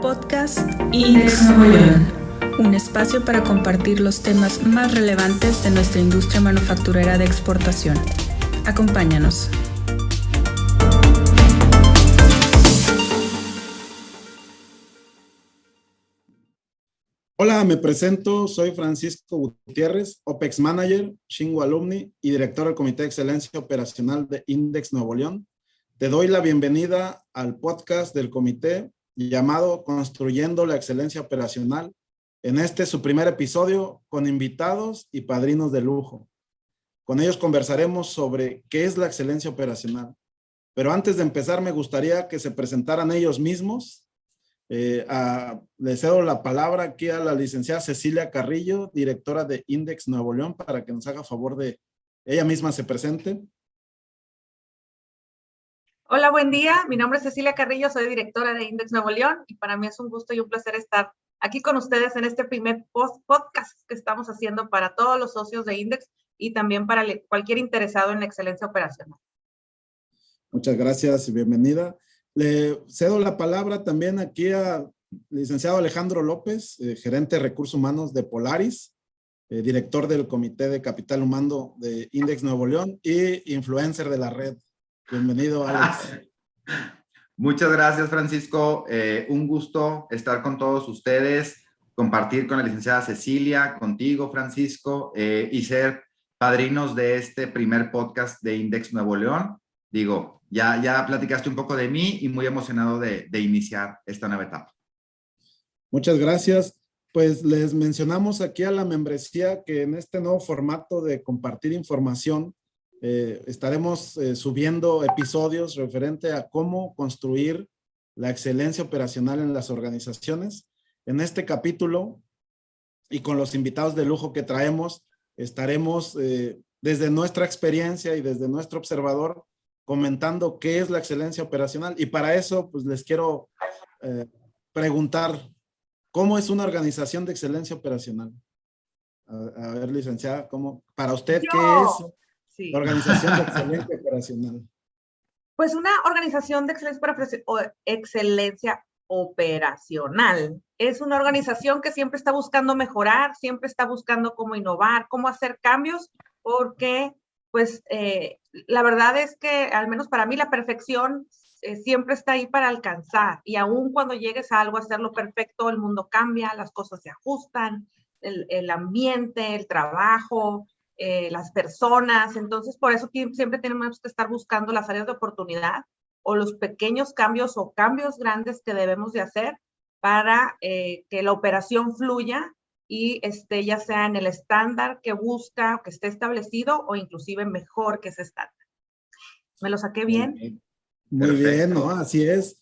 Podcast Index Nuevo León, un espacio para compartir los temas más relevantes de nuestra industria manufacturera de exportación. Acompáñanos. Hola, me presento, soy Francisco Gutiérrez, OPEX Manager, Xingu Alumni y director del Comité de Excelencia Operacional de Index Nuevo León. Te doy la bienvenida al podcast del comité llamado Construyendo la Excelencia Operacional. En este su primer episodio con invitados y padrinos de lujo. Con ellos conversaremos sobre qué es la excelencia operacional. Pero antes de empezar me gustaría que se presentaran ellos mismos. Le cedo la palabra aquí a la licenciada Cecilia Carrillo, directora de Index Nuevo León, para que nos haga favor de ella misma se presente. Hola, buen día. Mi nombre es Cecilia Carrillo, soy directora de Index Nuevo León y para mí es un gusto y un placer estar aquí con ustedes en este primer podcast que estamos haciendo para todos los socios de Index y también para cualquier interesado en la excelencia operacional. Muchas gracias y bienvenida. Le cedo la palabra también aquí al licenciado Alejandro López, gerente de recursos humanos de Polaris, director del Comité de Capital Humano de Index Nuevo León y influencer de la red. Bienvenido, Alex. Muchas gracias, Francisco. Un gusto estar con todos ustedes, compartir con la licenciada Cecilia, contigo, Francisco, y ser padrinos de este primer podcast de Index Nuevo León. Digo, ya platicaste un poco de mí y muy emocionado de iniciar esta nueva etapa. Muchas gracias. Pues les mencionamos aquí a la membresía que en este nuevo formato de compartir información estaremos subiendo episodios referente a cómo construir la excelencia operacional en las organizaciones. En este capítulo y con los invitados de lujo que traemos, estaremos desde nuestra experiencia y desde nuestro observador comentando qué es la excelencia operacional. Y para eso, pues les quiero preguntar, ¿cómo es una organización de excelencia operacional? A ver, licenciada, para usted, ¿qué es la organización de excelencia operacional? Pues una organización de excelencia operacional es una organización que siempre está buscando mejorar, siempre está buscando cómo innovar, cómo hacer cambios, porque pues la verdad es que, al menos para mí, la perfección siempre está ahí para alcanzar. Y aún cuando llegues a algo, hacerlo perfecto, el mundo cambia, las cosas se ajustan, el ambiente, el trabajo, las personas. Entonces, por eso siempre tenemos que estar buscando las áreas de oportunidad o los pequeños cambios o cambios grandes que debemos de hacer para que la operación fluya y ya sea en el estándar que busca, que esté establecido o inclusive mejor que ese estándar. ¿Me lo saqué bien? Muy bien, ¿no? Así es,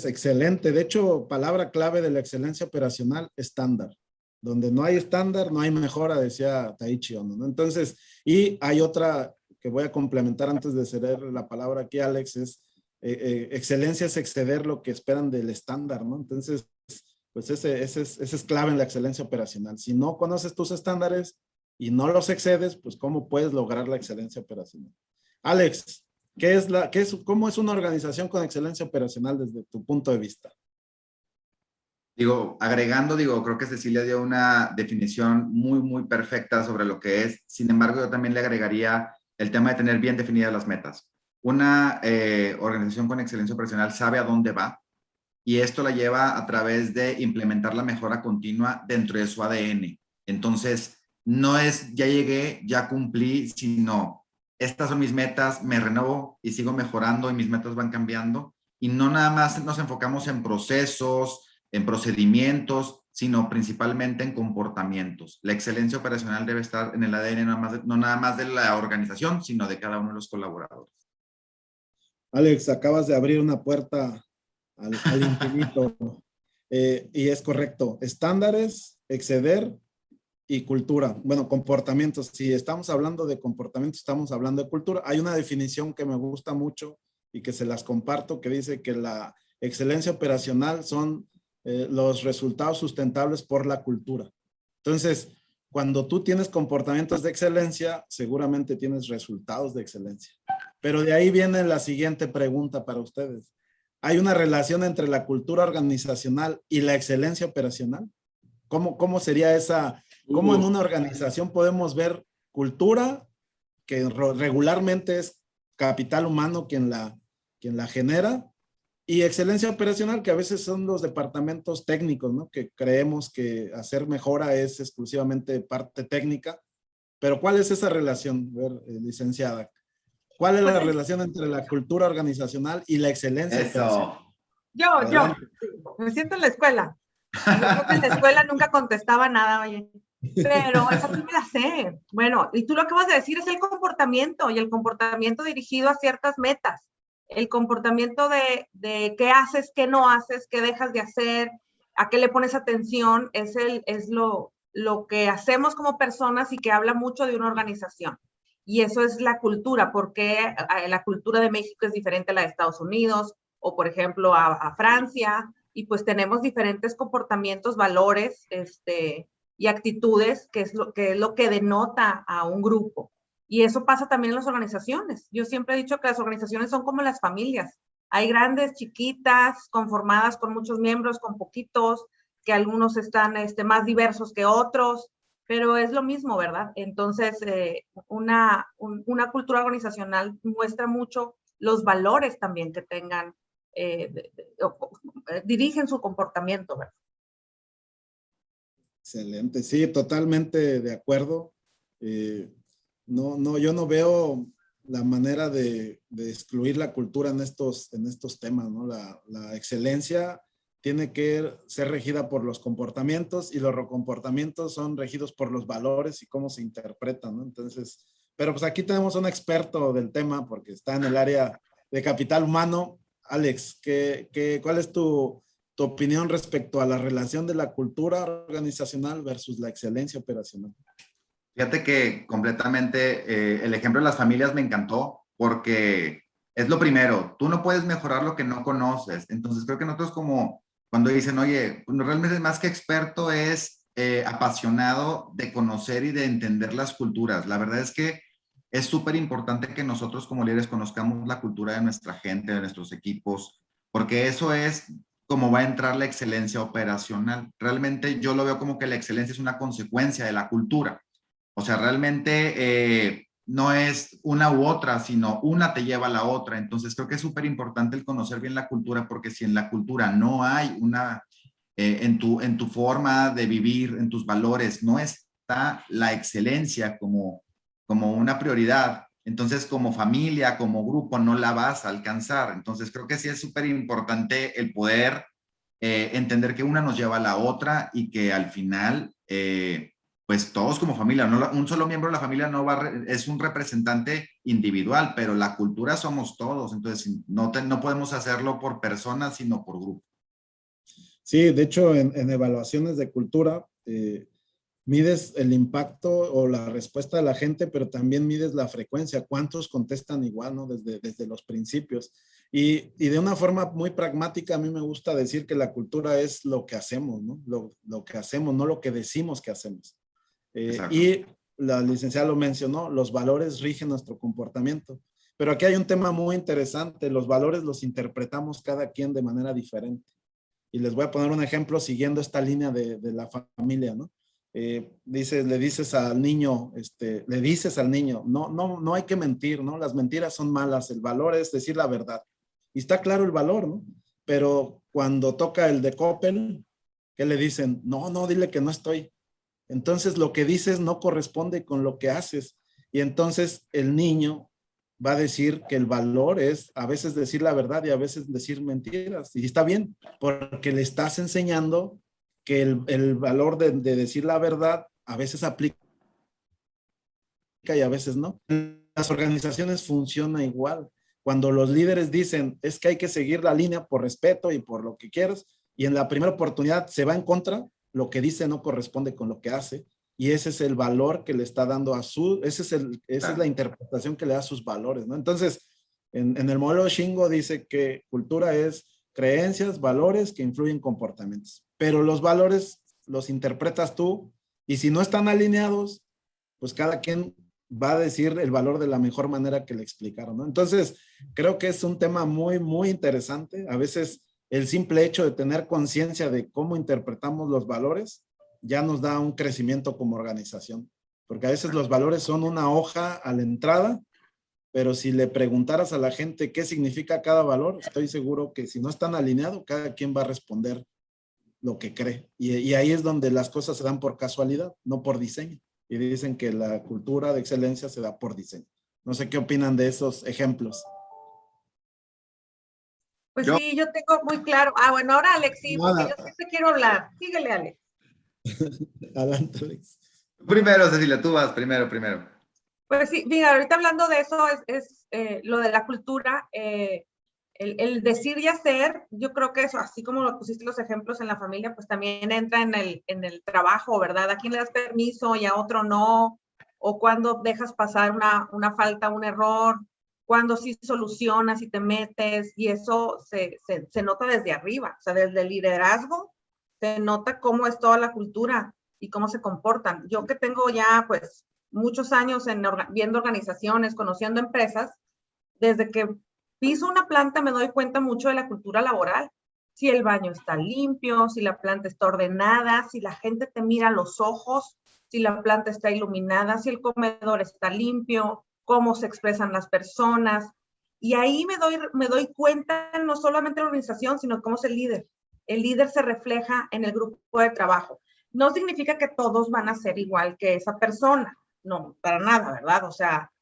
excelente. De hecho, palabra clave de la excelencia operacional, estándar. Donde no hay estándar, no hay mejora, decía Taiichi Ohno, ¿no? Entonces, y hay otra que voy a complementar antes de ceder la palabra aquí, Alex, es excelencia es exceder lo que esperan del estándar, ¿no? Entonces, pues ese es clave en la excelencia operacional. Si no conoces tus estándares y no los excedes, pues ¿cómo puedes lograr la excelencia operacional? Alex, ¿cómo es una organización con excelencia operacional desde tu punto de vista? Creo que Cecilia dio una definición muy perfecta sobre lo que es. Sin embargo, yo también le agregaría el tema de tener bien definidas las metas. Una organización con excelencia operacional sabe a dónde va, y esto la lleva a través de implementar la mejora continua dentro de su ADN. Entonces, no es ya llegué, ya cumplí, sino estas son mis metas, me renuevo y sigo mejorando y mis metas van cambiando. Y no nada más nos enfocamos en procesos, en procedimientos, sino principalmente en comportamientos. La excelencia operacional debe estar en el ADN no nada más de la organización, sino de cada uno de los colaboradores. Alex, acabas de abrir una puerta al infinito. Y es correcto. Estándares, exceder y cultura. Bueno, comportamientos. Si estamos hablando de comportamiento, estamos hablando de cultura. Hay una definición que me gusta mucho y que se las comparto, que dice que la excelencia operacional son los resultados sustentables por la cultura. Entonces, cuando tú tienes comportamientos de excelencia, seguramente tienes resultados de excelencia. Pero de ahí viene la siguiente pregunta para ustedes. ¿Hay una relación entre la cultura organizacional y la excelencia operacional? ¿Cómo sería esa? ¿Cómo en una organización podemos ver cultura, que regularmente es capital humano quien la genera, y excelencia operacional, que a veces son los departamentos técnicos, ¿no? Que creemos que hacer mejora es exclusivamente parte técnica, pero ¿cuál es esa relación, licenciada? ¿Cuál es la relación entre la cultura organizacional y la excelencia operacional? Yo, me siento en la escuela. Yo creo que en la escuela nunca contestaba nada, oye. Pero esa sí me la sé. Bueno, y tú lo que vas a decir es el comportamiento, y el comportamiento dirigido a ciertas metas. El comportamiento de qué haces, qué no haces, qué dejas de hacer, a qué le pones atención, es lo que hacemos como personas y que habla mucho de una organización. Y eso es la cultura, porque la cultura de México es diferente a la de Estados Unidos, o por ejemplo a Francia, y pues tenemos diferentes comportamientos, valores, y actitudes, que es lo que denota a un grupo. Y eso pasa también en las organizaciones. Yo siempre he dicho que las organizaciones son como las familias. Hay grandes, chiquitas, conformadas con muchos miembros, con poquitos, que algunos están más diversos que otros, pero es lo mismo, ¿verdad? Entonces, una cultura organizacional muestra mucho los valores también que tengan, dirigen su comportamiento, ¿verdad? Excelente, sí, totalmente de acuerdo. Yo no veo la manera de excluir la cultura en estos temas, ¿no? La excelencia tiene que ser regida por los comportamientos, y los comportamientos son regidos por los valores y cómo se interpretan, ¿no? Entonces, pero pues aquí tenemos un experto del tema porque está en el área de capital humano. Alex, ¿cuál es tu opinión respecto a la relación de la cultura organizacional versus la excelencia operacional? Fíjate que completamente el ejemplo de las familias me encantó, porque es lo primero, tú no puedes mejorar lo que no conoces. Entonces creo que nosotros, como cuando dicen, oye, realmente más que experto es apasionado de conocer y de entender las culturas. La verdad es que es súper importante que nosotros como líderes conozcamos la cultura de nuestra gente, de nuestros equipos, porque eso es como va a entrar la excelencia operacional. Realmente yo lo veo como que la excelencia es una consecuencia de la cultura. O sea, realmente no es una u otra, sino una te lleva a la otra. Entonces creo que es súper importante el conocer bien la cultura, porque si en la cultura no hay en tu forma de vivir, en tus valores, no está la excelencia como una prioridad, entonces como familia, como grupo, no la vas a alcanzar. Entonces creo que sí es súper importante el poder entender que una nos lleva a la otra, y que al final pues todos como familia, un solo miembro de la familia es un representante individual, pero la cultura somos todos. Entonces no podemos hacerlo por personas, sino por grupo. Sí, de hecho en evaluaciones de cultura mides el impacto o la respuesta de la gente, pero también mides la frecuencia, cuántos contestan igual, ¿no? Desde los principios. Y de una forma muy pragmática, a mí me gusta decir que la cultura es lo que hacemos, ¿no? Lo que hacemos, no lo que decimos que hacemos. Y la licenciada lo mencionó, los valores rigen nuestro comportamiento. Pero aquí hay un tema muy interesante, los valores los interpretamos cada quien de manera diferente. Y les voy a poner un ejemplo siguiendo esta línea de la familia, ¿no? Le dices al niño, no hay que mentir, ¿no? Las mentiras son malas, el valor es decir la verdad. Y está claro el valor, ¿no? Pero cuando toca el de Coppel, ¿qué le dicen? No, dile que no estoy. Entonces lo que dices no corresponde con lo que haces. Y entonces el niño va a decir que el valor es a veces decir la verdad y a veces decir mentiras. Y está bien, porque le estás enseñando que el valor de decir la verdad a veces aplica y a veces no. Las organizaciones funcionan igual. Cuando los líderes dicen, es que hay que seguir la línea por respeto y por lo que quieras, y en la primera oportunidad se va en contra, lo que dice no corresponde con lo que hace, y ese es el valor que le está dando esa es la interpretación que le da a sus valores, ¿no? Entonces, en el modelo Shingo dice que cultura es creencias, valores que influyen en comportamientos, pero los valores los interpretas tú, y si no están alineados, pues cada quien va a decir el valor de la mejor manera que le explicaron, ¿no? Entonces, creo que es un tema muy, muy interesante. A veces el simple hecho de tener conciencia de cómo interpretamos los valores ya nos da un crecimiento como organización, porque a veces los valores son una hoja a la entrada, pero si le preguntaras a la gente qué significa cada valor, estoy seguro que si no están alineados, cada quien va a responder lo que cree. Y ahí es donde las cosas se dan por casualidad, no por diseño. Y dicen que la cultura de excelencia se da por diseño. No sé qué opinan de esos ejemplos. Pues sí, yo tengo muy claro. Bueno, ahora Alex, sí, porque yo siempre quiero hablar. Síguele, Alex. Adelante, Alex. Primero, Cecilia, tú vas primero. Pues sí, mira, ahorita hablando de eso, es lo de la cultura, el decir y hacer, yo creo que eso, así como lo pusiste los ejemplos en la familia, pues también entra en el trabajo, ¿verdad? ¿A quién le das permiso y a otro no? O cuando dejas pasar una falta, un error, cuando sí solucionas y te metes, y eso se nota desde arriba, o sea, desde el liderazgo, se nota cómo es toda la cultura y cómo se comportan. Yo que tengo ya, pues, muchos años viendo organizaciones, conociendo empresas, desde que piso una planta me doy cuenta mucho de la cultura laboral. Si el baño está limpio, si la planta está ordenada, si la gente te mira a los ojos, si la planta está iluminada, si el comedor está limpio, cómo se expresan las personas. Y ahí me doy cuenta no solamente de la organización, sino cómo es el líder. El líder se refleja en el grupo de trabajo. No significa que todos van a ser igual que esa persona. No, para nada, ¿verdad? O sea,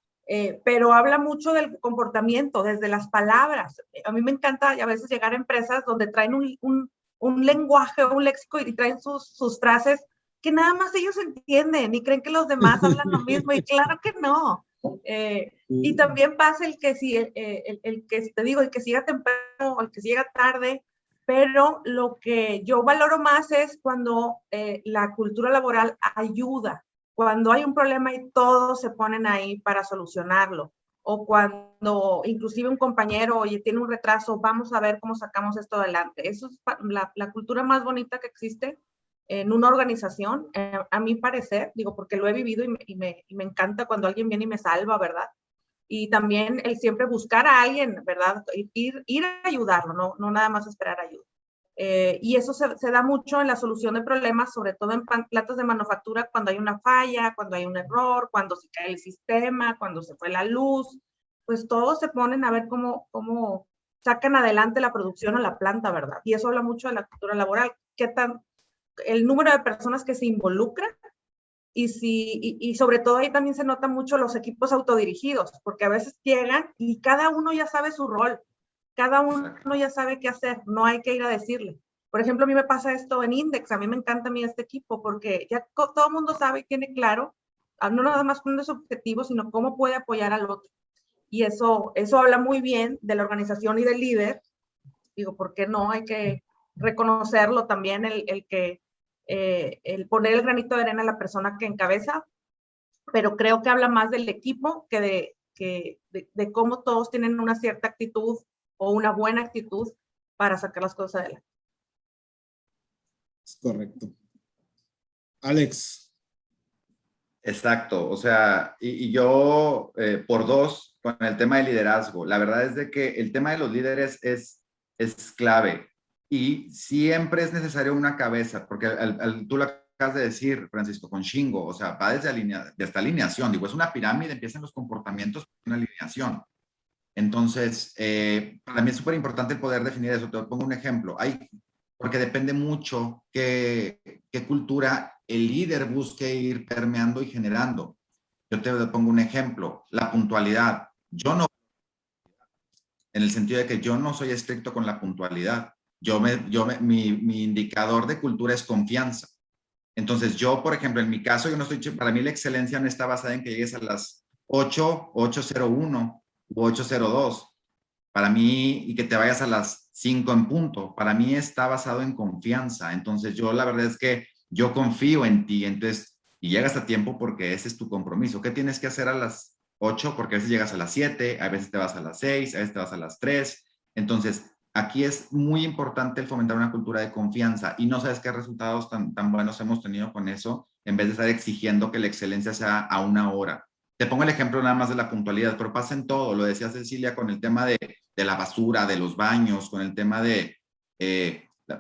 pero habla mucho del comportamiento, desde las palabras. A mí me encanta a veces llegar a empresas donde traen un lenguaje o un léxico y traen sus frases que nada más ellos entienden y creen que los demás hablan lo mismo, y claro que no. Y también pasa el que te digo, el que siga temprano o el que llega tarde, pero lo que yo valoro más es cuando la cultura laboral ayuda. Cuando hay un problema y todos se ponen ahí para solucionarlo, o cuando inclusive un compañero, oye, tiene un retraso, vamos a ver cómo sacamos esto adelante. Eso es la cultura más bonita que existe en una organización, a mi parecer, digo, porque lo he vivido y me encanta cuando alguien viene y me salva, ¿verdad? Y también el siempre buscar a alguien, ¿verdad? Ir a ayudarlo, no nada más esperar ayuda. Y eso se da mucho en la solución de problemas, sobre todo en plantas de manufactura, cuando hay una falla, cuando hay un error, cuando se cae el sistema, cuando se fue la luz, pues todos se ponen a ver cómo sacan adelante la producción o la planta, ¿verdad? Y eso habla mucho de la cultura laboral, el número de personas que se involucran, y sobre todo ahí también se nota mucho los equipos autodirigidos, porque a veces llegan y cada uno ya sabe su rol. Cada uno ya sabe qué hacer, no hay que ir a decirle. Por ejemplo, a mí me pasa esto en Index, a mí me encanta este equipo, porque ya todo el mundo sabe y tiene claro, no nada más cuál es su objetivo, sino cómo puede apoyar al otro. Y eso habla muy bien de la organización y del líder. Digo, ¿por qué no? Hay que reconocerlo también, el poner el granito de arena a la persona que encabeza, pero creo que habla más del equipo que de cómo todos tienen una cierta actitud o una buena actitud para sacar las cosas adelante. Es correcto. Alex. Exacto, o sea, y yo por dos con el tema de liderazgo. La verdad es de que el tema de los líderes es clave y siempre es necesario una cabeza, porque tú lo acabas de decir, Francisco, con Shingo, o sea, va desde alineación, digo, es una pirámide, empiezan los comportamientos con una alineación. Entonces, para mí es súper importante el poder definir eso. Te pongo un ejemplo. Porque depende mucho qué cultura el líder busque ir permeando y generando. Yo te pongo un ejemplo. La puntualidad. En el sentido de que yo no soy estricto con la puntualidad. Mi indicador de cultura es confianza. Entonces, yo, por ejemplo, en mi caso, para mí la excelencia no está basada en que llegues a las 8:01 u 8:02. Para mí, y que te vayas a las 5 en punto, para mí está basado en confianza. Entonces, yo la verdad es que yo confío en ti, entonces, y llegas a tiempo porque ese es tu compromiso. ¿Qué tienes que hacer a las 8? Porque a veces llegas a las 7, a veces te vas a las 6, a veces te vas a las 3. Entonces, aquí es muy importante el fomentar una cultura de confianza, y no sabes qué resultados tan buenos hemos tenido con eso, en vez de estar exigiendo que la excelencia sea a una hora. Te pongo el ejemplo nada más de la puntualidad, pero pasa en todo. Lo decía Cecilia con el tema de la basura, de los baños, con el tema de,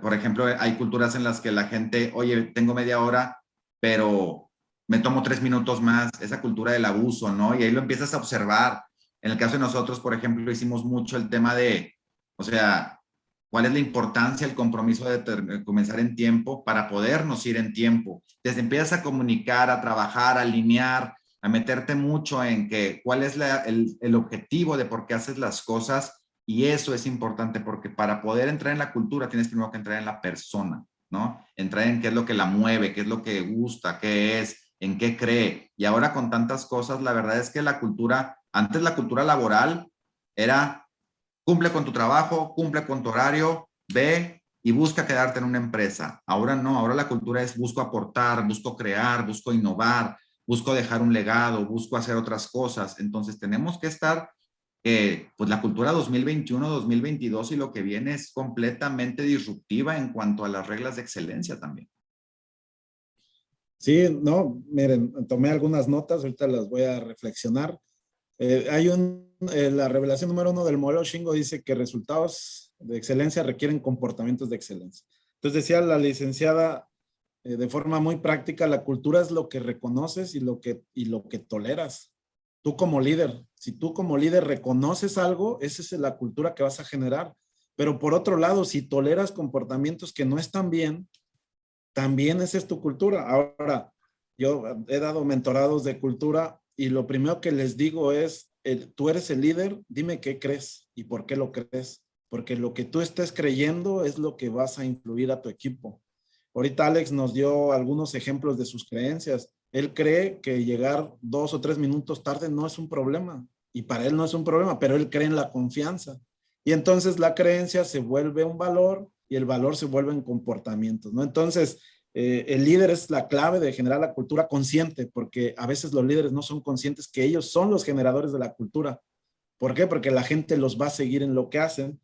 por ejemplo, hay culturas en las que la gente, oye, tengo media hora, pero me tomo 3 minutos más, esa cultura del abuso, ¿no? Y ahí lo empiezas a observar. En el caso de nosotros, por ejemplo, hicimos mucho el tema de, o sea, ¿cuál es la importancia, el compromiso de comenzar en tiempo para podernos ir en tiempo? Desde empiezas a comunicar, a trabajar, a alinear, a meterte mucho en que cuál es el objetivo de por qué haces las cosas, y eso es importante porque para poder entrar en la cultura tienes primero que entrar en la persona, ¿no? Entrar en qué es lo que la mueve, qué es lo que gusta, qué es, en qué cree. Y ahora con tantas cosas, la verdad es que la cultura, antes la cultura laboral era cumple con tu trabajo, cumple con tu horario, ve y busca quedarte en una empresa. Ahora no, ahora la cultura es busco aportar, busco crear, busco innovar, busco dejar un legado, busco hacer otras cosas. Entonces tenemos que estar, pues la cultura 2021-2022 y lo que viene es completamente disruptiva en cuanto a las reglas de excelencia también. Sí, no, miren, tomé algunas notas, ahorita las voy a reflexionar. La revelación número 1 del modelo Shingo dice que resultados de excelencia requieren comportamientos de excelencia. Entonces decía la licenciada, de forma muy práctica, la cultura es lo que reconoces y lo que toleras. Tú como líder, si tú como líder reconoces algo, esa es la cultura que vas a generar. Pero por otro lado, si toleras comportamientos que no están bien, también esa es tu cultura. Ahora, yo he dado mentorados de cultura y lo primero que les digo es, tú eres el líder, dime qué crees y por qué lo crees. Porque lo que tú estés creyendo es lo que vas a influir a tu equipo. Ahorita Alex nos dio algunos ejemplos de sus creencias. Él cree que llegar 2 o 3 minutos tarde no es un problema. Y para él no es un problema, pero él cree en la confianza. Y entonces la creencia se vuelve un valor y el valor se vuelve en comportamientos, ¿no? Entonces, el líder es la clave de generar la cultura consciente, porque a veces los líderes no son conscientes que ellos son los generadores de la cultura. ¿Por qué? Porque la gente los va a seguir en lo que hacen.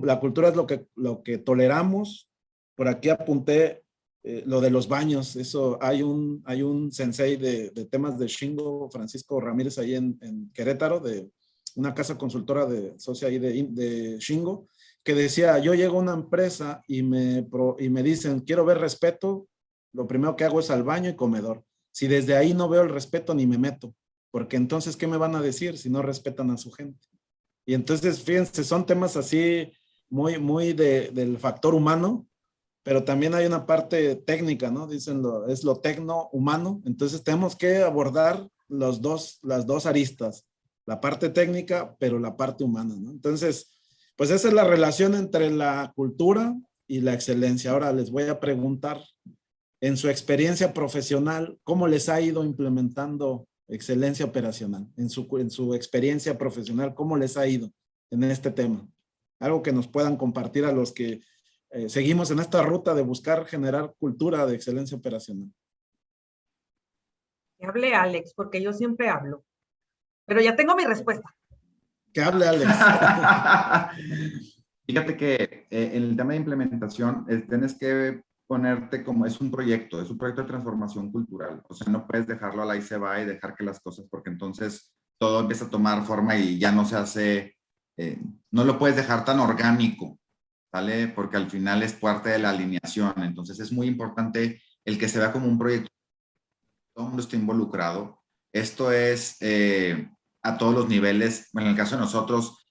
La cultura es lo que toleramos. Por aquí apunté lo de los baños. Eso, hay un sensei de temas de Shingo, Francisco Ramírez, ahí en Querétaro, de una casa consultora de socia ahí de Shingo, que decía, yo llego a una empresa y me dicen, quiero ver respeto, lo primero que hago es al baño y comedor. Si desde ahí no veo el respeto, ni me meto, porque entonces, ¿qué me van a decir si no respetan a su gente? Y entonces, fíjense, son temas así muy del factor humano, pero también hay una parte técnica, ¿no? Dicen, es lo tecno-humano. Entonces, tenemos que abordar las dos aristas, la parte técnica, pero la parte humana, ¿no? Entonces, pues esa es la relación entre la cultura y la excelencia. Ahora les voy a preguntar, en su experiencia profesional, ¿cómo les ha ido implementando excelencia operacional? En su experiencia profesional, ¿cómo les ha ido en este tema? Algo que nos puedan compartir a los que seguimos en esta ruta de buscar generar cultura de excelencia operacional. Que hable Alex, porque yo siempre hablo. Pero ya tengo mi respuesta. Que hable Alex. Fíjate que en el tema de implementación tienes que ponerte como es un proyecto de transformación cultural. O sea, no puedes dejarlo a la y se va y dejar que las cosas, porque entonces todo empieza a tomar forma y ya no se hace, no lo puedes dejar tan orgánico, ¿vale? Porque al final es parte de la alineación. Entonces es muy importante el que se vea como un proyecto. Todo el mundo está involucrado. Esto es a todos los niveles. Bueno, en el caso de nosotros,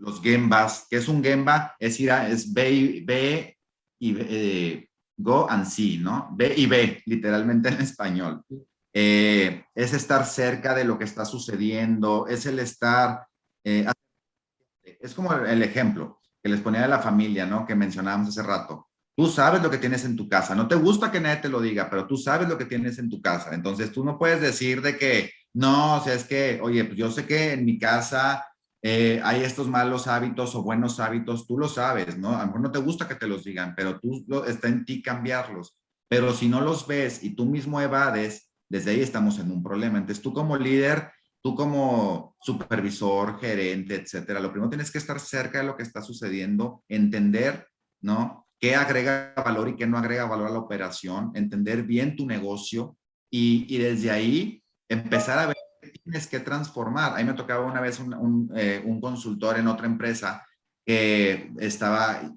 los Gembas. ¿Qué es un Gemba? Es ve y go and see, ¿no? Ve y ve, literalmente en español. Es estar cerca de lo que está sucediendo, es el estar... es como el ejemplo que les ponía de la familia, ¿no? Que mencionábamos hace rato. Tú sabes lo que tienes en tu casa. No te gusta que nadie te lo diga, pero tú sabes lo que tienes en tu casa. Entonces, tú no puedes decir de que, no, o sea, es que, oye, pues yo sé que en mi casa hay estos malos hábitos o buenos hábitos. Tú lo sabes, ¿no? A lo mejor no te gusta que te los digan, pero está en ti cambiarlos. Pero si no los ves y tú mismo evades, desde ahí estamos en un problema. Entonces, tú como líder, tú como supervisor, gerente, etcétera, lo primero tienes que estar cerca de lo que está sucediendo, entender, ¿no? Qué agrega valor y qué no agrega valor a la operación, entender bien tu negocio y desde ahí empezar a ver qué tienes que transformar. A mí me tocaba una vez un consultor en otra empresa que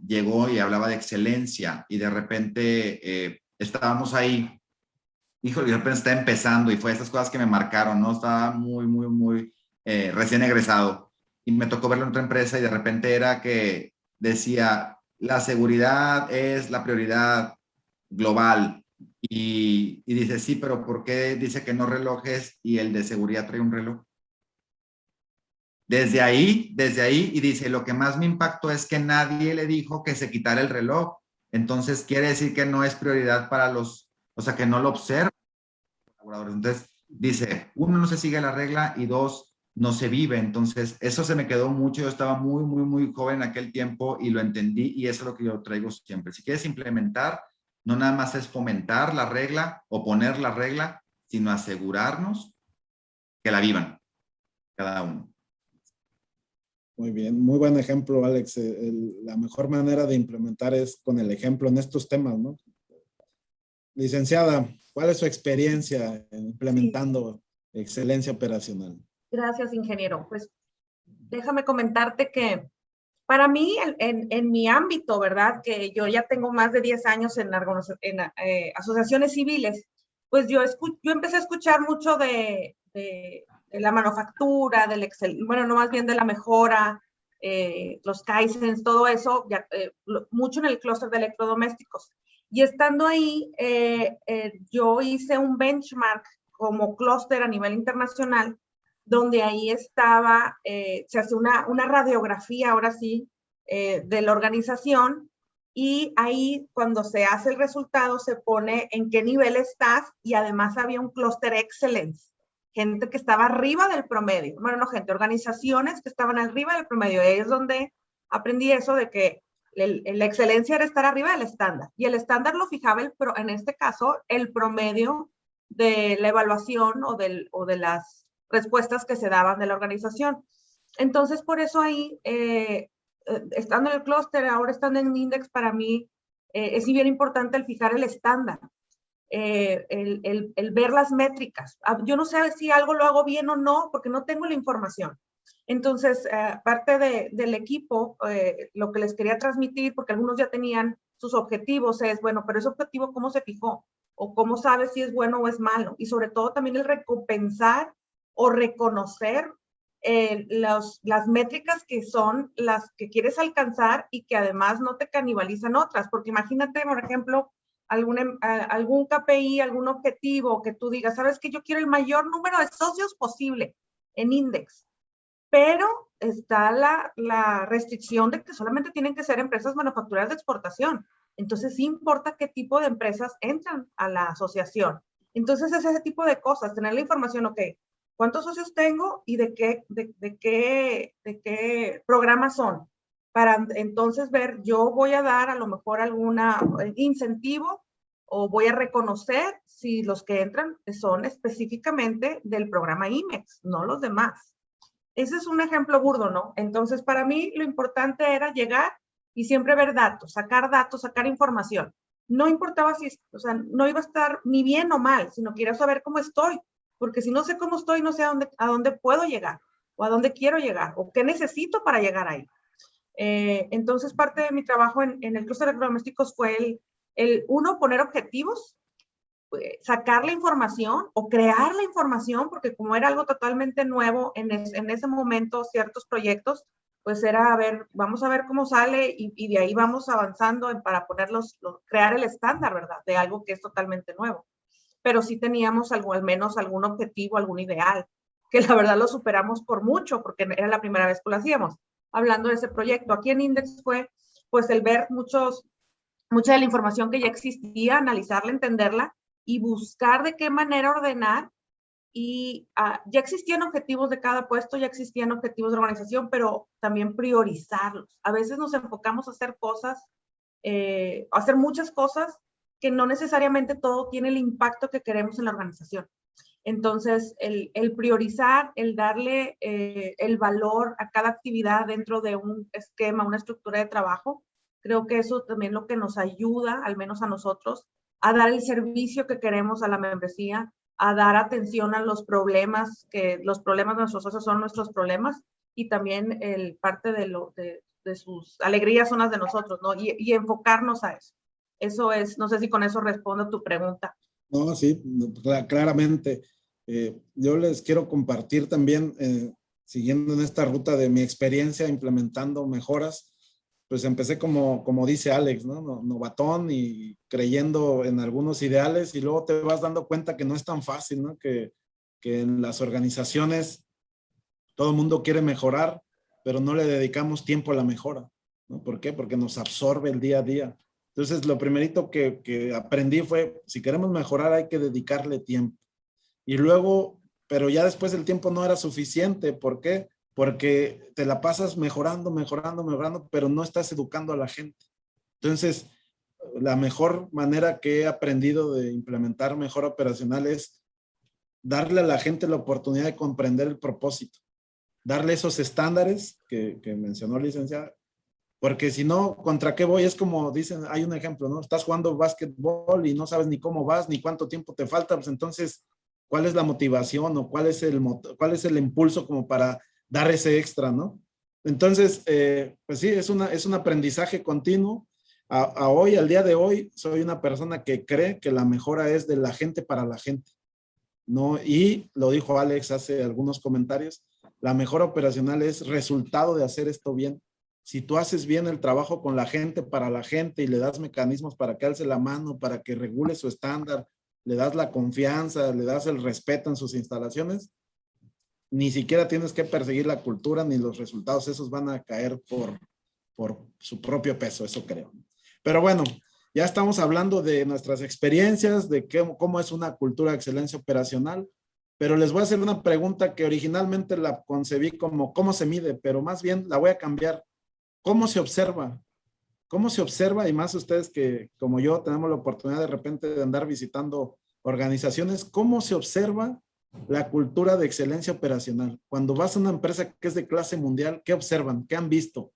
llegó y hablaba de excelencia y de repente estábamos ahí, híjole, de repente está empezando y fue esas cosas que me marcaron, ¿no? Estaba muy recién egresado y me tocó verlo en otra empresa y de repente era que decía, la seguridad es la prioridad global. Y dice, sí, pero ¿por qué dice que no relojes y el de seguridad trae un reloj? Desde ahí, y dice, lo que más me impactó es que nadie le dijo que se quitara el reloj. Entonces, quiere decir que no es prioridad para o sea, que no lo observan los colaboradores. Entonces, dice, uno, no se sigue la regla y dos, no se vive. Entonces, eso se me quedó mucho. Yo estaba muy joven en aquel tiempo y lo entendí y eso es lo que yo traigo siempre. Si quieres implementar, no nada más es fomentar la regla o poner la regla, sino asegurarnos que la vivan cada uno. Muy bien, muy buen ejemplo, Alex. La mejor manera de implementar es con el ejemplo en estos temas, ¿no? Licenciada, ¿cuál es su experiencia implementando excelencia operacional? Gracias, ingeniero. Pues déjame comentarte que para mí, en mi ámbito, ¿verdad? Que yo ya tengo más de 10 años en asociaciones civiles, pues yo empecé a escuchar mucho de la manufactura, bueno, no más bien de la mejora, los Kaizens, todo eso, mucho en el clúster de electrodomésticos. Y estando ahí, yo hice un benchmark como clúster a nivel internacional, donde ahí estaba, se hace una radiografía, ahora sí, de la organización, y ahí cuando se hace el resultado se pone en qué nivel estás, y además había un clúster excellence, gente que estaba arriba del promedio, bueno, no gente, organizaciones que estaban arriba del promedio. Ahí es donde aprendí eso de que la excelencia era estar arriba del estándar, y el estándar lo fijaba, en este caso, el promedio de la evaluación o de las respuestas que se daban de la organización. Entonces, por eso ahí, estando en el clúster, ahora estando en Index, para mí es bien importante el fijar el estándar, el ver las métricas. Yo no sé si algo lo hago bien o no, porque no tengo la información. Entonces, parte del equipo, lo que les quería transmitir, porque algunos ya tenían sus objetivos, es, bueno, pero ese objetivo, ¿cómo se fijó? O cómo sabes si es bueno o es malo. Y sobre todo también el recompensar o reconocer las métricas que son las que quieres alcanzar y que además no te canibalizan otras. Porque imagínate, por ejemplo, algún KPI, algún objetivo que tú digas, sabes que yo quiero el mayor número de socios posible en Index, pero está la restricción de que solamente tienen que ser empresas manufactureras de exportación. Entonces sí importa qué tipo de empresas entran a la asociación. Entonces es ese tipo de cosas, tener la información, ok, ¿cuántos socios tengo y de qué programas son? Para entonces ver, yo voy a dar a lo mejor algún incentivo o voy a reconocer si los que entran son específicamente del programa IMEX, no los demás. Ese es un ejemplo burdo, ¿no? Entonces, para mí lo importante era llegar y siempre ver datos, sacar información. No importaba o sea, no iba a estar ni bien o mal, sino quería saber cómo estoy, porque si no sé cómo estoy, no sé a dónde puedo llegar, o a dónde quiero llegar, o qué necesito para llegar ahí. Entonces, parte de mi trabajo en el clúster de electrodomésticos fue uno, poner objetivos, sacar la información o crear la información, porque como era algo totalmente nuevo en ese momento, ciertos proyectos, pues era, vamos a ver cómo sale y de ahí vamos avanzando para crear el estándar, ¿verdad? De algo que es totalmente nuevo. Pero sí teníamos al menos algún objetivo, algún ideal, que la verdad lo superamos por mucho, porque era la primera vez que lo hacíamos. Hablando de ese proyecto, aquí en Index fue, pues, el ver mucha de la información que ya existía, analizarla, entenderla, y buscar de qué manera ordenar. Y ya existían objetivos de cada puesto, ya existían objetivos de organización, pero también priorizarlos. A veces nos enfocamos a hacer cosas, a hacer muchas cosas que no necesariamente todo tiene el impacto que queremos en la organización. Entonces, el priorizar, el darle el valor a cada actividad dentro de un esquema, una estructura de trabajo, creo que eso también lo que nos ayuda, al menos a nosotros, a dar el servicio que queremos a la membresía, a dar atención a los problemas, que los problemas de nuestros socios son nuestros problemas, y también parte de sus alegrías son las de nosotros, ¿no? Y enfocarnos a eso. Eso es, no sé si con eso respondo a tu pregunta. No, sí, claramente. Yo les quiero compartir también, siguiendo en esta ruta de mi experiencia implementando mejoras, pues empecé como dice Alex, ¿no? Novatón y creyendo en algunos ideales, y luego te vas dando cuenta que no es tan fácil, ¿no? Que en las organizaciones todo el mundo quiere mejorar, pero no le dedicamos tiempo a la mejora, ¿no? ¿Por qué? Porque nos absorbe el día a día. Entonces, lo primerito que aprendí fue, si queremos mejorar hay que dedicarle tiempo. Y luego, pero ya después el tiempo no era suficiente. ¿Por qué? Porque te la pasas mejorando, pero no estás educando a la gente. Entonces, la mejor manera que he aprendido de implementar mejora operacional es darle a la gente la oportunidad de comprender el propósito. Darle esos estándares que mencionó la licenciada. Porque si no, ¿contra qué voy? Es como dicen, hay un ejemplo, ¿no? Estás jugando básquetbol y no sabes ni cómo vas, ni cuánto tiempo te falta, pues entonces, ¿cuál es la motivación o cuál es el impulso como para dar ese extra, ¿no? Entonces, pues sí, es un aprendizaje continuo. Hoy, al día de hoy, soy una persona que cree que la mejora es de la gente para la gente, ¿no? Y lo dijo Alex hace algunos comentarios, la mejora operacional es resultado de hacer esto bien. Si tú haces bien el trabajo con la gente, para la gente, y le das mecanismos para que alce la mano, para que regule su estándar, le das la confianza, le das el respeto en sus instalaciones, ni siquiera tienes que perseguir la cultura ni los resultados, esos van a caer por su propio peso, eso creo. Pero bueno, ya estamos hablando de nuestras experiencias, de cómo es una cultura de excelencia operacional, pero les voy a hacer una pregunta que originalmente la concebí como ¿cómo se mide? Pero más bien la voy a cambiar. ¿Cómo se observa? ¿Cómo se observa? Y más ustedes que, como yo, tenemos la oportunidad de repente de andar visitando organizaciones, ¿cómo se observa la cultura de excelencia operacional? Cuando vas a una empresa que es de clase mundial, ¿qué observan? ¿Qué han visto?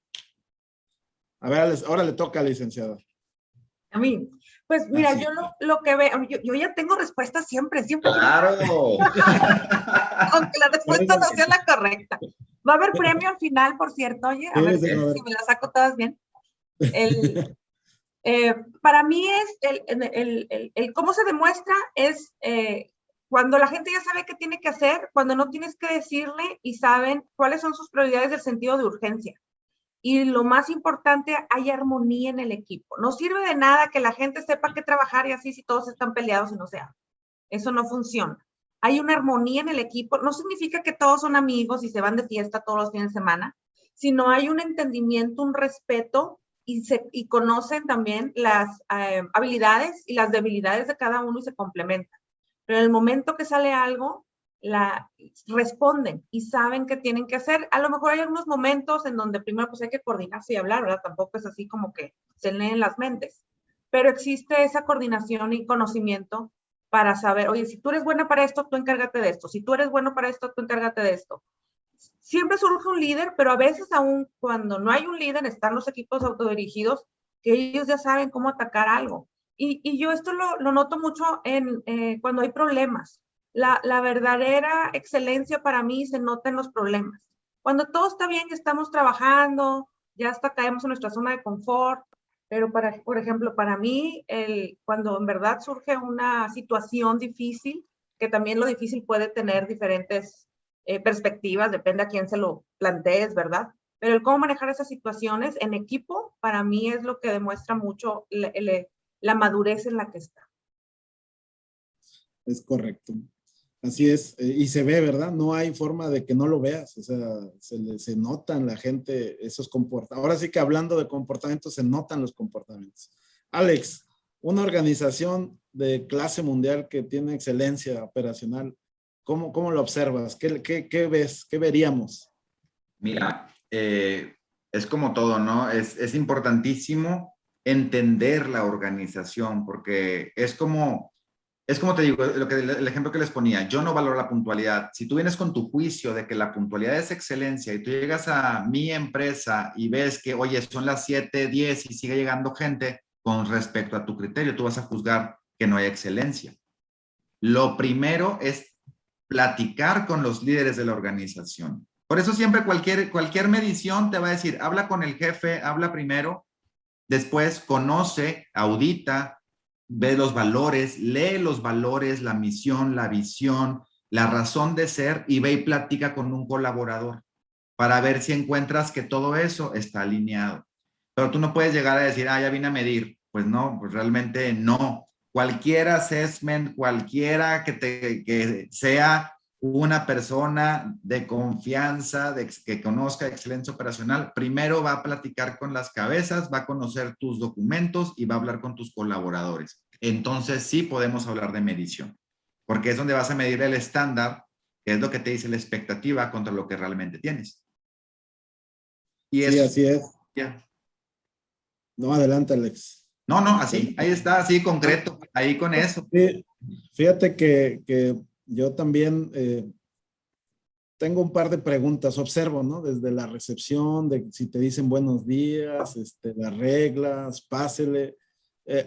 A ver, ahora le toca a la licenciada. A mí, pues mira, Así. yo lo que veo, yo ya tengo respuesta siempre. ¡Claro! Aunque la respuesta no sea la correcta. Va a haber premio al final, por cierto, oye, a ver si me la saco todas bien. Para mí es el cómo se demuestra es cuando la gente ya sabe qué tiene que hacer, cuando no tienes que decirle y saben cuáles son sus prioridades del sentido de urgencia. Y lo más importante, hay armonía en el equipo. No sirve de nada que la gente sepa qué trabajar y así si todos están peleados y no se hablan. Eso no funciona. Hay una armonía en el equipo. No significa que todos son amigos y se van de fiesta todos los fines de semana, sino hay un entendimiento, un respeto y conocen también las habilidades y las debilidades de cada uno y se complementan. Pero en el momento que sale algo, responden y saben qué tienen que hacer. A lo mejor hay algunos momentos en donde primero pues hay que coordinarse y hablar, ¿verdad? Tampoco es así como que se leen las mentes, pero existe esa coordinación y conocimiento para saber, oye, si tú eres buena para esto, tú encárgate de esto. Si tú eres bueno para esto, tú encárgate de esto. Siempre surge un líder, pero a veces aún cuando no hay un líder, están los equipos autodirigidos que ellos ya saben cómo atacar algo. Y yo esto lo noto mucho cuando hay problemas. La verdadera excelencia para mí se nota en los problemas. Cuando todo está bien, ya estamos trabajando, ya hasta caemos en nuestra zona de confort, pero por ejemplo, para mí, cuando en verdad surge una situación difícil, que también lo difícil puede tener diferentes perspectivas, depende a quién se lo plantees, ¿verdad? Pero el cómo manejar esas situaciones en equipo, para mí es lo que demuestra mucho la madurez en la que está. Es correcto. Así es, y se ve, ¿verdad? No hay forma de que no lo veas, o sea, se notan la gente esos comportamientos. Ahora sí que hablando de comportamientos, se notan los comportamientos. Alex, una organización de clase mundial que tiene excelencia operacional, ¿cómo lo observas? ¿Qué ves? ¿Qué veríamos? Mira, es como todo, ¿no? Es importantísimo entender la organización, porque es como te digo, el ejemplo que les ponía, yo no valoro la puntualidad. Si tú vienes con tu juicio de que la puntualidad es excelencia y tú llegas a mi empresa y ves que, oye, son las 7:10 y sigue llegando gente, con respecto a tu criterio, tú vas a juzgar que no hay excelencia. Lo primero es platicar con los líderes de la organización. Por eso siempre cualquier medición te va a decir, habla con el jefe, habla primero, después conoce, audita, ve los valores, lee los valores, la misión, la visión, la razón de ser y ve y platica con un colaborador para ver si encuentras que todo eso está alineado. Pero tú no puedes llegar a decir, ya vine a medir. Pues no, pues realmente no. Cualquier assessment, cualquiera que sea una persona de confianza, que conozca excelencia operacional, primero va a platicar con las cabezas, va a conocer tus documentos y va a hablar con tus colaboradores. Entonces sí podemos hablar de medición, porque es donde vas a medir el estándar, que es lo que te dice la expectativa contra lo que realmente tienes. Y sí, así es. Ya. No, adelante, Alex. No, así, ahí está, así concreto, ahí con eso. Sí, fíjate que yo también tengo un par de preguntas, observo, ¿no? Desde la recepción, de si te dicen buenos días, las reglas, pásele.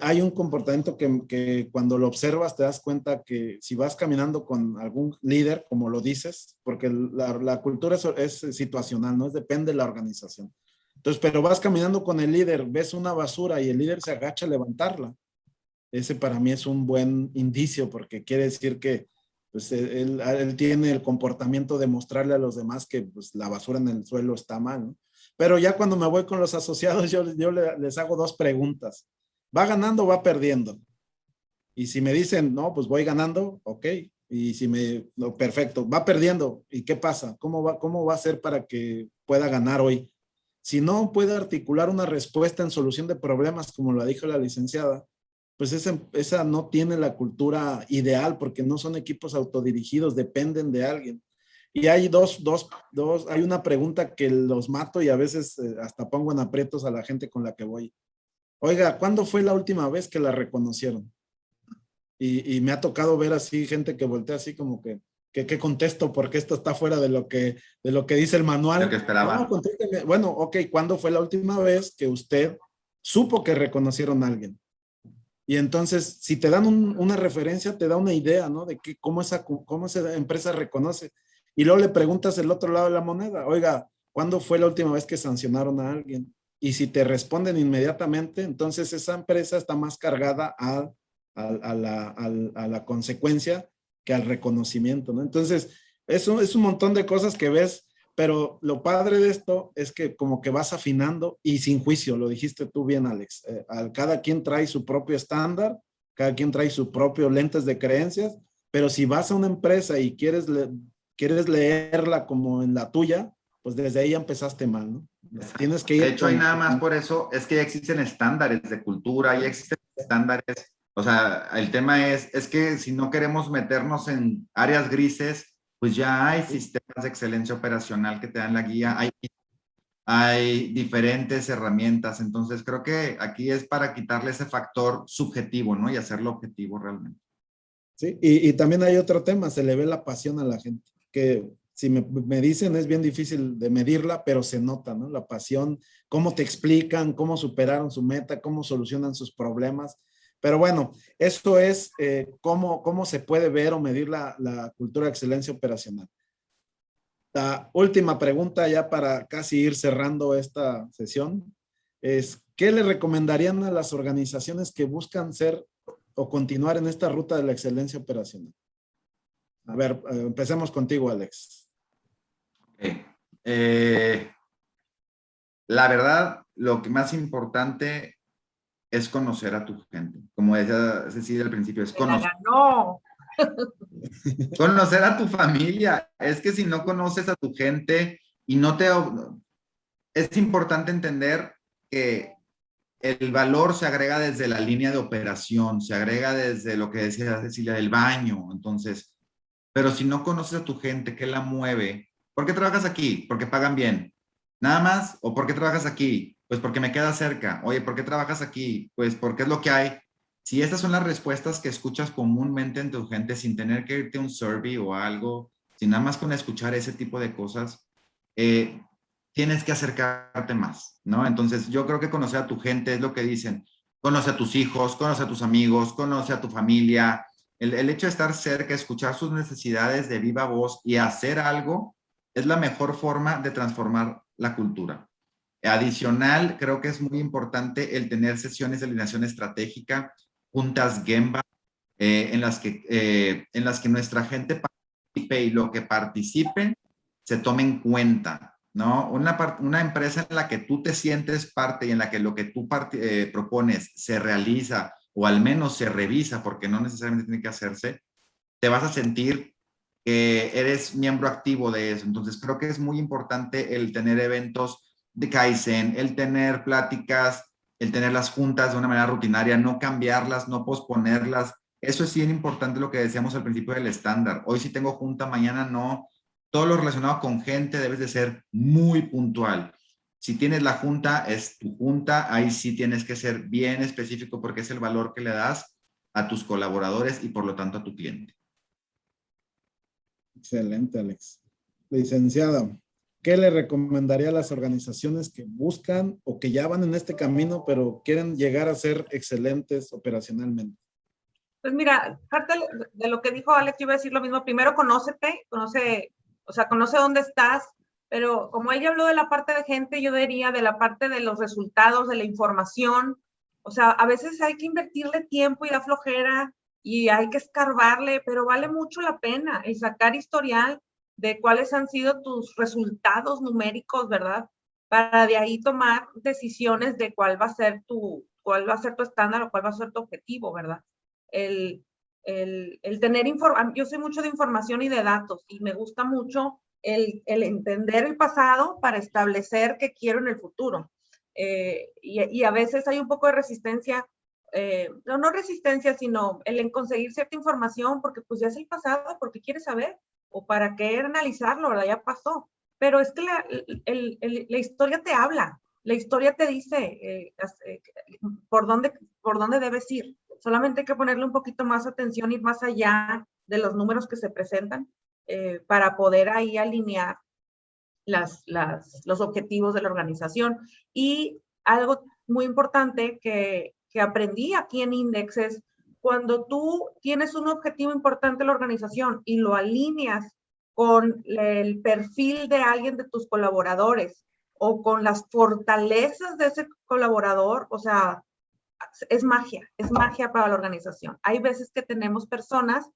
Hay un comportamiento que cuando lo observas te das cuenta que si vas caminando con algún líder, como lo dices, porque la cultura es situacional, ¿no? Depende de la organización. Entonces, pero vas caminando con el líder, ves una basura y el líder se agacha a levantarla. Ese para mí es un buen indicio porque quiere decir que pues, él tiene el comportamiento de mostrarle a los demás que pues, la basura en el suelo está mal, ¿no? Pero ya cuando me voy con los asociados, yo les hago dos preguntas. ¿Va ganando o va perdiendo? Y si me dicen, no, pues voy ganando, ok. Y si no, perfecto, va perdiendo. ¿Y qué pasa? ¿Cómo va a ser para que pueda ganar hoy? Si no puede articular una respuesta en solución de problemas, como lo dijo la licenciada, pues esa no tiene la cultura ideal, porque no son equipos autodirigidos, dependen de alguien. Y hay hay una pregunta que los mato y a veces hasta pongo en aprietos a la gente con la que voy. Oiga, ¿cuándo fue la última vez que la reconocieron? Y me ha tocado ver así gente que voltea así como que ¿qué contesto? Porque esto está fuera de lo que dice el manual. Lo que esperaba. No, contésteme. Bueno, ok, ¿cuándo fue la última vez que usted supo que reconocieron a alguien? Y entonces, si te dan una referencia, te da una idea, ¿no? De cómo esa empresa reconoce. Y luego le preguntas el otro lado de la moneda. Oiga, ¿cuándo fue la última vez que sancionaron a alguien? Y si te responden inmediatamente, entonces esa empresa está más cargada a la consecuencia que al reconocimiento, ¿no? Entonces, eso es un montón de cosas que ves, pero lo padre de esto es que como que vas afinando y sin juicio, lo dijiste tú bien, Alex. Cada quien trae su propio estándar, cada quien trae su propio lentes de creencias, pero si vas a una empresa y quieres leerla como en la tuya, pues desde ahí ya empezaste mal, ¿no? Exacto. Tienes que ir. De hecho, hay nada más por eso, es que ya existen estándares de cultura, ya existen estándares. O sea, el tema es que si no queremos meternos en áreas grises, pues ya hay sistemas de excelencia operacional que te dan la guía, hay diferentes herramientas. Entonces, creo que aquí es para quitarle ese factor subjetivo, ¿no? Y hacerlo objetivo realmente. Sí, y también hay otro tema, se le ve la pasión a la gente, que si me dicen es bien difícil de medirla, pero se nota, ¿no? La pasión, cómo te explican, cómo superaron su meta, cómo solucionan sus problemas. Pero bueno, eso es cómo se puede ver o medir la cultura de excelencia operacional. La última pregunta ya para casi ir cerrando esta sesión es, ¿qué le recomendarían a las organizaciones que buscan ser o continuar en esta ruta de la excelencia operacional? A ver, empecemos contigo, Alex. Okay. La verdad, lo que más importante es conocer a tu gente. Como decía Cecilia al principio, es conocer. Conocer a tu familia. Es que si no conoces a tu gente y es importante entender que el valor se agrega desde la línea de operación, se agrega desde lo que decía Cecilia, del baño. Entonces, pero si no conoces a tu gente, ¿qué la mueve? ¿Por qué trabajas aquí? Porque pagan bien. ¿Nada más? ¿O por qué trabajas aquí? Pues porque me queda cerca. Oye, ¿por qué trabajas aquí? Pues porque es lo que hay. Si estas son las respuestas que escuchas comúnmente en tu gente sin tener que irte a un survey o algo, sin nada más con escuchar ese tipo de cosas, tienes que acercarte más, ¿no? Entonces, yo creo que conocer a tu gente es lo que dicen. Conoce a tus hijos, conoce a tus amigos, conoce a tu familia, El hecho de estar cerca, escuchar sus necesidades de viva voz y hacer algo es la mejor forma de transformar la cultura. Adicional, creo que es muy importante el tener sesiones de alineación estratégica, juntas Gemba, en las que nuestra gente participe y lo que participe se tome en cuenta, ¿no? Una empresa en la que tú te sientes parte y en la que lo que tú propones se realiza o al menos se revisa, porque no necesariamente tiene que hacerse, te vas a sentir que eres miembro activo de eso. Entonces, creo que es muy importante el tener eventos de Kaizen, el tener pláticas, el tener las juntas de una manera rutinaria, no cambiarlas, no posponerlas. Eso es bien importante, lo que decíamos al principio del estándar. Hoy sí tengo junta, mañana no. Todo lo relacionado con gente debes de ser muy puntual. Si tienes la junta, es tu junta, ahí sí tienes que ser bien específico porque es el valor que le das a tus colaboradores y por lo tanto a tu cliente. Excelente, Alex. Licenciada, ¿qué le recomendaría a las organizaciones que buscan o que ya van en este camino, pero quieren llegar a ser excelentes operacionalmente? Pues mira, parte de lo que dijo Alex, yo iba a decir lo mismo. Primero, conoce dónde estás, pero como ella habló de la parte de gente, yo diría de la parte de los resultados, de la información. O sea, a veces hay que invertirle tiempo y da flojera y hay que escarbarle, pero vale mucho la pena el sacar historial de cuáles han sido tus resultados numéricos, ¿verdad? Para de ahí tomar decisiones de cuál va a ser tu estándar o cuál va a ser tu objetivo, ¿verdad? El tener información, yo soy mucho de información y de datos y me gusta mucho el entender el pasado para establecer qué quiero en el futuro. Y a veces hay un poco de resistencia, no resistencia, sino el conseguir cierta información porque pues ya es el pasado, porque quieres saber o para qué analizarlo, ¿verdad? Ya pasó. Pero es que la historia te habla, la historia te dice por dónde debes ir. Solamente hay que ponerle un poquito más atención, ir más allá de los números que se presentan para poder ahí alinear los objetivos de la organización. Y algo muy importante que aprendí aquí en Index es cuando tú tienes un objetivo importante en la organización y lo alineas con el perfil de alguien de tus colaboradores o con las fortalezas de ese colaborador, o sea, es magia para la organización. Hay veces que tenemos personas,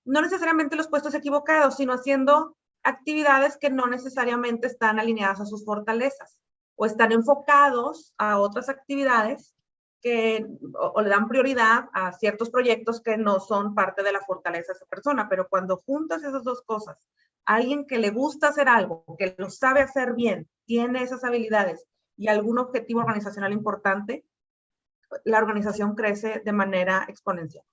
no necesariamente los puestos equivocados, sino haciendo actividades que no necesariamente están alineadas a sus fortalezas o están enfocados a otras actividades que o le dan prioridad a ciertos proyectos que no son parte de la fortaleza de esa persona. Pero cuando juntas esas dos cosas, alguien que le gusta hacer algo, que lo sabe hacer bien, tiene esas habilidades y algún objetivo organizacional importante, la organización crece de manera exponencial.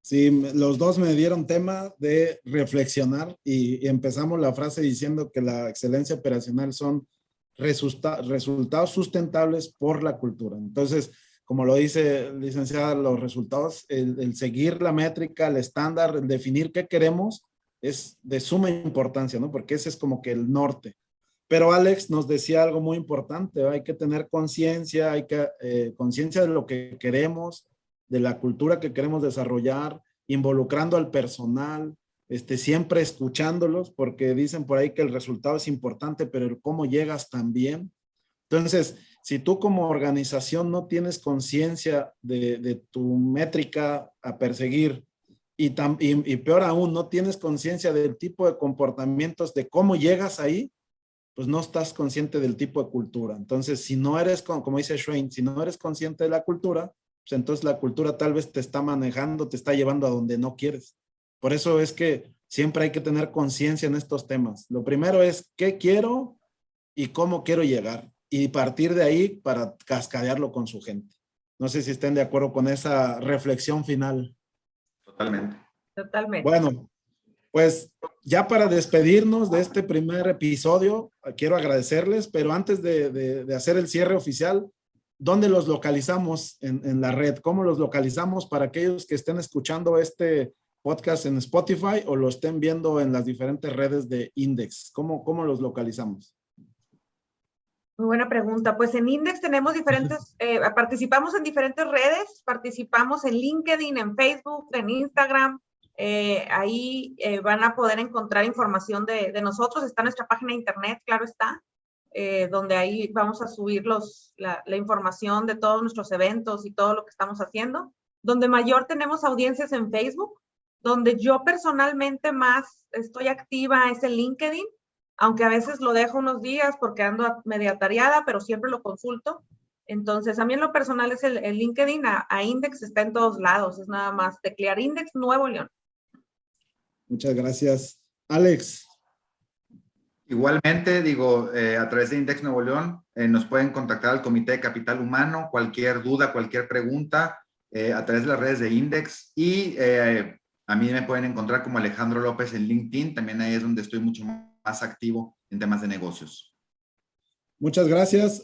Sí, los dos me dieron tema de reflexionar y empezamos la frase diciendo que la excelencia operacional son resultados sustentables por la cultura. Entonces, como lo dice licenciada, los resultados, el seguir la métrica, el estándar, el definir qué queremos es de suma importancia, ¿no? Porque ese es como que el norte. Pero Alex nos decía algo muy importante, ¿no? Hay que tener conciencia, conciencia de lo que queremos, de la cultura que queremos desarrollar, involucrando al personal, siempre escuchándolos, porque dicen por ahí que el resultado es importante, pero el cómo llegas también. Entonces, si tú como organización no tienes conciencia de tu métrica a perseguir y peor aún, no tienes conciencia del tipo de comportamientos, de cómo llegas ahí, pues no estás consciente del tipo de cultura. Entonces, si no eres, como dice Schwein, si no eres consciente de la cultura, pues entonces la cultura tal vez te está manejando, te está llevando a donde no quieres. Por eso es que siempre hay que tener conciencia en estos temas. Lo primero es qué quiero y cómo quiero llegar. Y partir de ahí para cascadearlo con su gente. No sé si estén de acuerdo con esa reflexión final. Totalmente. Totalmente. Bueno, pues ya para despedirnos de este primer episodio, quiero agradecerles, pero antes de hacer el cierre oficial, ¿dónde los localizamos en la red? ¿Cómo los localizamos para aquellos que estén escuchando este podcast en Spotify o lo estén viendo en las diferentes redes de Index? ¿Cómo los localizamos? Muy buena pregunta. Pues en Index tenemos diferentes, participamos en diferentes redes, participamos en LinkedIn, en Facebook, en Instagram. Ahí van a poder encontrar información de nosotros. Está nuestra página de internet, claro está, donde ahí vamos a subir la información de todos nuestros eventos y todo lo que estamos haciendo. Donde mayor tenemos audiencias en Facebook, donde yo personalmente más estoy activa es en LinkedIn, aunque a veces lo dejo unos días porque ando media atareada, pero siempre lo consulto. Entonces, a mí en lo personal es el LinkedIn, a Index está en todos lados, es nada más teclear Index Nuevo León. Muchas gracias. Alex. Igualmente, digo, a través de Index Nuevo León nos pueden contactar al Comité de Capital Humano, cualquier duda, cualquier pregunta, a través de las redes de Index, y a mí me pueden encontrar como Alejandro López en LinkedIn, también ahí es donde estoy mucho más activo en temas de negocios. Muchas gracias.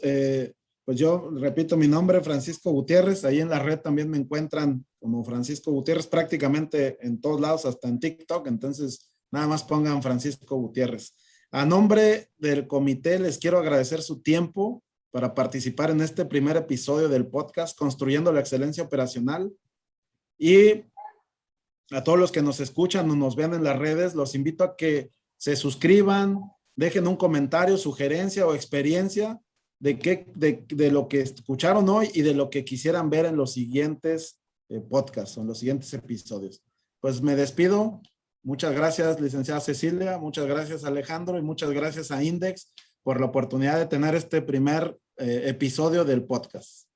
Pues yo repito mi nombre, Francisco Gutiérrez. Ahí en la red también me encuentran como Francisco Gutiérrez prácticamente en todos lados, hasta en TikTok. Entonces, nada más pongan Francisco Gutiérrez. A nombre del comité, les quiero agradecer su tiempo para participar en este primer episodio del podcast Construyendo la Excelencia Operacional. Y a todos los que nos escuchan o nos vean en las redes, los invito a que se suscriban, dejen un comentario, sugerencia o experiencia de lo que escucharon hoy y de lo que quisieran ver en los siguientes podcasts o en los siguientes episodios. Pues me despido. Muchas gracias, licenciada Cecilia. Muchas gracias, Alejandro. Y muchas gracias a Index por la oportunidad de tener este primer episodio del podcast.